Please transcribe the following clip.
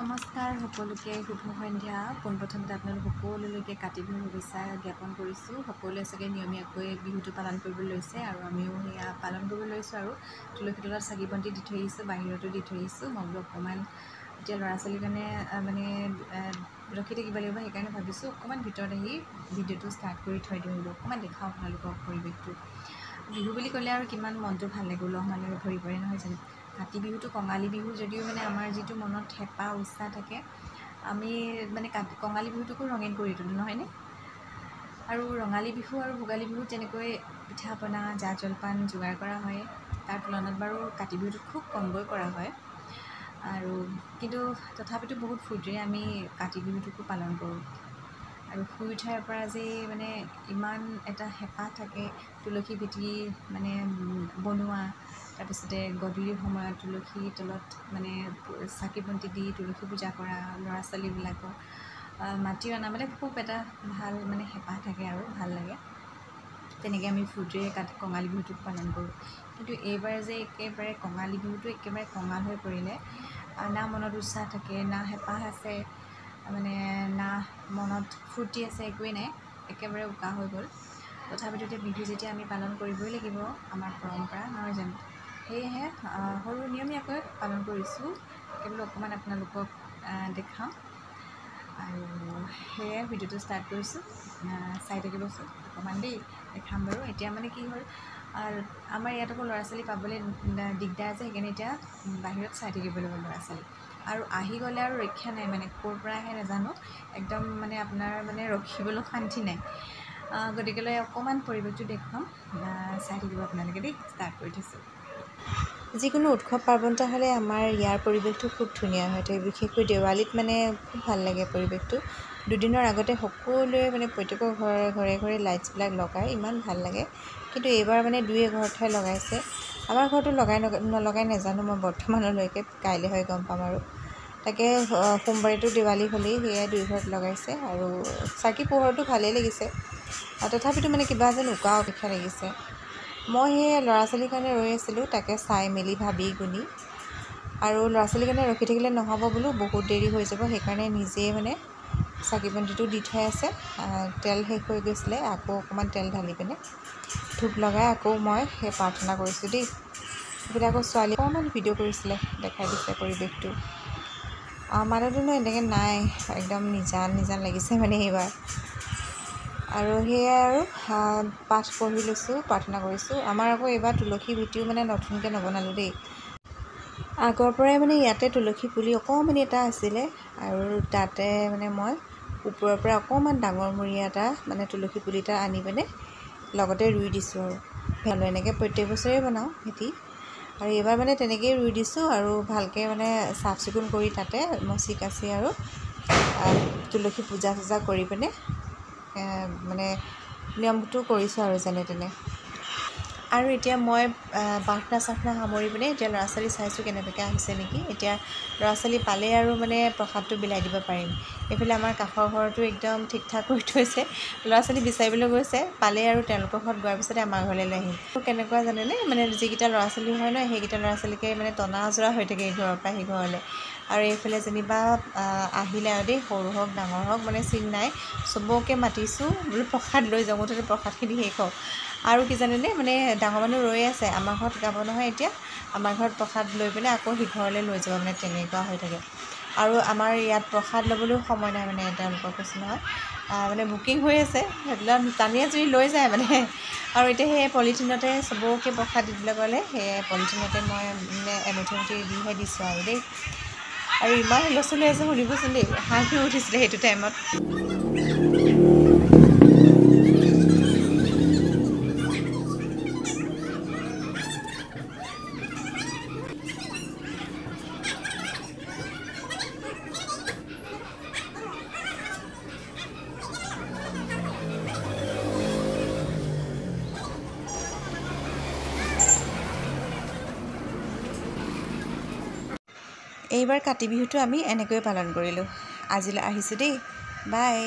নমস্কাৰ সকলোকে শুভ সন্ধ্যা। পোনপ্ৰথমতে আপোনালোক সকলোলৈকে কাতি বিহুৰ শুভেচ্ছা জ্ঞাপন কৰিছোঁ। সকলোৱে চাগে নিয়মীয়াকৈ বিহুটো পালন কৰিবলৈ লৈছে আৰু আমিও সেয়া পালন কৰিব লৈছোঁ। আৰু তুলসী তলত চাকি বন্তি দি থৈ আহিছোঁ, বাহিৰতো দি থৈ আহিছোঁ। মই বোলো অকণমান এতিয়া ল'ৰা ছোৱালীৰ কাৰণে ৰখি থাকিব লাগিব, সেইকাৰণে ভাবিছোঁ অকণমান ভিতৰত আহি ভিডিঅ'টো ষ্টাৰ্ট কৰি থৈ দিওঁ বোলো, অকণমান দেখাওঁ আপোনালোকক পৰিৱেশটো। বিহু বুলি ক'লে আৰু কিমান মনটো ভাল লাগে, উলহ মালহেৰে ভৰি পৰে নহয় জানো। কাতি বিহুটো কঙালী বিহু যদিও আমাৰ যিটো মনত হেঁপাহ উৎসাহ থাকে, আমি কঙালী বিহুটোকো ৰঙীন কৰি তোলোঁ নহয়নে। আৰু ৰঙালী বিহু আৰু ভোগালী বিহুত যেনেকৈ পিঠা পনা জা জলপান যোগাৰ কৰা হয়, তাৰ তুলনাত বাৰু কাতি বিহুটোত খুব কমকৈ কৰা হয়। আৰু কিন্তু তথাপিতো বহুত ফূৰ্তিৰে আমি কাতি বিহুটোকো পালন কৰোঁ। আৰু শুই উঠাৰ পৰা যে ইমান এটা হেঁপাহ থাকে, তুলসী ভেটি বনোৱা, তাৰপিছতে গধূলি সময়ত তুলসীৰ তলত চাকি বন্তি দি তুলসী পূজা কৰা, ল'ৰা ছোৱালীবিলাকক মাতি অনা, খুব এটা ভাল হেঁপাহ থাকে আৰু ভাল লাগে। তেনেকৈ আমি ফূৰ্তিৰে কঙালী বিহুটোক পালন কৰোঁ। কিন্তু এইবাৰ যে একেবাৰে কঙালী বিহুটো একেবাৰে কঙাল হৈ পৰিলে, না মনত উৎসাহ থাকে, না হেঁপাহ আছে, না মনত ফূৰ্তি আছে, একোৱেই নাই, একেবাৰে উকা হৈ গ'ল। তথাপিতো এতিয়া বিহু যেতিয়া আমি পালন কৰিবই লাগিব, আমাৰ পৰম্পৰা নহয় জানো। সেয়েহে সৰু নিয়মীয়াকৈ পালন কৰিছোঁ, কেৱল অকণমান আপোনালোকক দেখাওঁ। আৰু সেয়াই ভিডিঅ'টো ষ্টাৰ্ট কৰিছোঁ, চাই থাকিবচোন অকণমান দেই, দেখাম বাৰু। এতিয়া কি হ'ল, আমাৰ ইয়াত আকৌ ল'ৰা ছোৱালী পাবলৈ দিগদাৰ যে, সেইকাৰণে এতিয়া বাহিৰত চাই থাকিব লাগিব ল'ৰা ছোৱালী। আৰু আহি গ'লে আৰু ৰক্ষা নাই, ক'ৰ পৰা আহে নাজানো, একদম আপোনাৰ ৰখিবলৈ শান্তি নাই। গতিকেলৈ অকণমান পৰিৱেশটো দেখুৱাম, চাই থাকিব আপোনালোকে দেই। ষ্টাৰ্ট কৰি থৈছোঁ। যিকোনো উৎসৱ পাৰ্বণ এটা হ'লে আমাৰ ইয়াৰ পৰিৱেশটো খুব ধুনীয়া হৈ থাকে, বিশেষকৈ দেৱালীত খুব ভাল লাগে পৰিৱেশটো। দুদিনৰ আগতে সকলোৱে প্ৰত্যেকৰ ঘৰে ঘৰে লাইটছবিলাক লগাই, ইমান ভাল লাগে। কিন্তু এইবাৰ দুই এঘৰতহে লগাইছে। আমাৰ ঘৰতো নলগাই নাজানো মই বৰ্তমানলৈকে, কাইলৈ হয় গম পাম আৰু। তাকে সোমবাৰেতো দেৱালী হ'লেই, সেয়াই দুই ঘৰত লগাইছে। আৰু চাকি পোহৰটো ভালেই লাগিছে, তথাপিতো কিবা যেন উকা অপেক্ষা লাগিছে। মই সেই ল'ৰা ছোৱালীৰ কাৰণে ৰৈ আছিলোঁ, তাকে চাই মেলি ভাবি গুণি। আৰু ল'ৰা ছোৱালীৰ কাৰণে ৰখি থাকিলে নহ'ব বোলো, বহুত দেৰি হৈ যাব, সেইকাৰণে নিজেই চাকি বন্তিটো দি থৈ আছে। তেল শেষ হৈ গৈছিলে, আকৌ অকণমান তেল ঢালি পিনে ধূপ লগাই আকৌ মই সেই প্ৰাৰ্থনা কৰিছোঁ দেই। এইফালে আকৌ ছোৱালী অকণমান ভিডিঅ' কৰিছিলে, দেখাই দিছে পৰিৱেশটো। মানুহ দুনুহ এনেকৈ নাই, একদম নিজান লাগিছে এইবাৰ। আৰু সেয়াই আৰু পাঠ পঢ়ি লৈছোঁ, প্ৰাৰ্থনা কৰিছোঁ। আমাৰ আকৌ এইবাৰ তুলসী ভেটিও নতুনকৈ নবনালোঁ দেই। আগৰ পৰাই ইয়াতে তুলসী পুলি অকণমানি এটা আছিলে, আৰু তাতে মই ওপৰৰ পৰা অকণমান ডাঙৰমূৰীয়া এটা তুলসী পুলি এটা আনি পিনে লগতে ৰুই দিছোঁ। আৰু এনেকৈ প্ৰত্যেক বছৰেই বনাওঁ ভেটি, আৰু এইবাৰ তেনেকৈয়ে ৰুই দিছোঁ। আৰু ভালকৈ চাফ চিকুণ কৰি তাতে মচি কাচি আৰু তুলসী পূজা চূজা কৰি পিনে নিয়মটো কৰিছোঁ আৰু যেনে তেনে। আৰু এতিয়া মই প্ৰাৰ্থনা চাৰ্থনা সামৰি পিনে এতিয়া ল'ৰা ছোৱালী চাইছোঁ কেনেবাকৈ আহিছে নেকি। এতিয়া ল'ৰা ছোৱালী পালে আৰু প্ৰসাদটো বিলাই দিব পাৰিম। এইফালে আমাৰ কাষৰ ঘৰতো একদম ঠিক ঠাক কৰি থৈছে, ল'ৰা ছোৱালী বিচাৰিবলৈ গৈছে, পালে আৰু তেওঁলোকৰ ঘৰত যোৱাৰ পিছতে আমাৰ ঘৰলৈ লৈ আহিম। কেনেকুৱা জানেনে, যিকেইটা ল'ৰা ছোৱালী হয় নহয়, সেইকেইটা ল'ৰা ছোৱালীকে টনা আজোৰা হৈ থাকে ইঘৰৰ পৰা সিঘৰলৈ। আৰু এইফালে যেনিবা আহিলে আৰু দেই, সৰু হওক ডাঙৰ হওক চিন নাই, চবকে মাতিছোঁ বোলো প্ৰসাদ লৈ যাওঁ, মুঠতে প্ৰসাদখিনি শেষ হওক। আৰু কি জানেনে, ডাঙৰ মানুহ ৰৈ আছে, আমাৰ ঘৰত গাব নহয় এতিয়া, আমাৰ ঘৰত প্ৰসাদ লৈ পিনে আকৌ সিঘৰলৈ লৈ যাব, তেনেকুৱা হৈ থাকে। আৰু আমাৰ ইয়াত প্ৰসাদ ল'বলৈও সময় নাই, তেওঁলোকক কৈছোঁ নহয়, বুকিং হৈ আছে, সেইবিলাক টানি আজুৰি লৈ যায় আৰু এতিয়া সেই পলিথিনতে চবকে প্ৰসাদ দিবলৈ ক'লে, সেই পলিথিনতে মই এমুঠি দিহে দিছোঁ আৰু দেই। আৰু ইমান হুলস্থুল হৈ আছে শুনিবচোন দেই, হাঁহিও উঠিছিলে সেইটো টাইমত। এইবাৰ কাতি বিহুটো আমি এনেকৈয়ে পালন কৰিলোঁ। আজিলৈ আহিছোঁ দেই, বাই।